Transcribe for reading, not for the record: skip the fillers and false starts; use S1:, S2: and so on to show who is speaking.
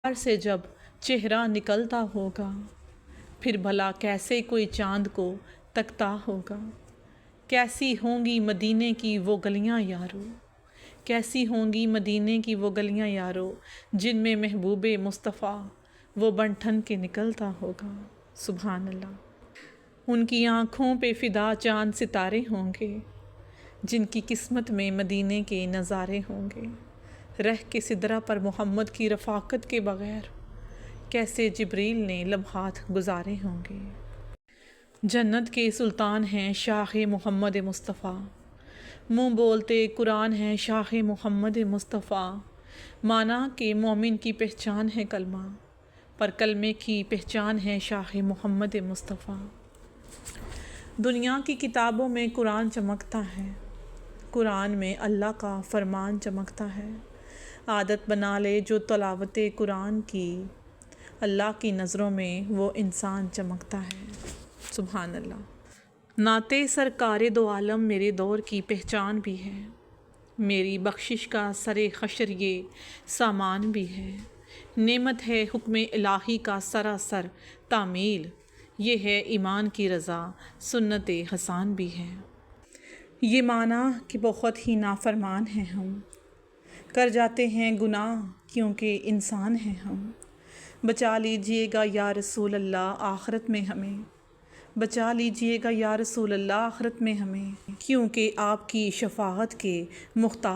S1: پر سے جب چہرہ نکلتا ہوگا، پھر بھلا کیسے کوئی چاند کو تکتا ہوگا۔ کیسی ہوں گی مدینے کی وہ گلیاں یارو، کیسی ہوں گی مدینے کی وہ گلیاں یارو، جن میں محبوب مصطفیٰ وہ بن ٹھن کے نکلتا ہوگا۔ سبحان اللہ۔ ان کی آنکھوں پہ فدا چاند ستارے ہوں گے، جن کی قسمت میں مدینے کے نظارے ہوں گے۔ رہ کے سدرہ پر محمد کی رفاقت کے بغیر کیسے جبریل نے لمحات گزارے ہوں گے۔ جنت کے سلطان ہیں شاہ محمد مصطفیٰ، منہ بولتے قرآن ہیں شاہ محمد مصطفیٰ۔ مانا کہ مومن کی پہچان ہے کلمہ، پر کلمے کی پہچان ہے شاہ محمد مصطفیٰ۔ دنیا کی کتابوں میں قرآن چمکتا ہے، قرآن میں اللہ کا فرمان چمکتا ہے۔ عادت بنا لے جو تلاوت قرآن کی، اللہ کی نظروں میں وہ انسان چمکتا ہے۔ سبحان اللہ۔ نعت سرکار دو عالم میرے دور کی پہچان بھی ہے، میری بخشش کا سر حشر یہ سامان بھی ہے۔ نعمت ہے حکم الہی کا سراسر تعمیل، یہ ہے ایمان کی رضا سنت حسان بھی ہے۔ یہ مانا کہ بہت ہی نافرمان ہیں ہم، کر جاتے ہیں گناہ کیونکہ انسان ہیں ہم۔ بچا لیجئے گا یا رسول اللہ آخرت میں ہمیں، بچا لیجئے گا یا رسول اللہ آخرت میں ہمیں، کیونکہ آپ کی شفاعت کے محتاج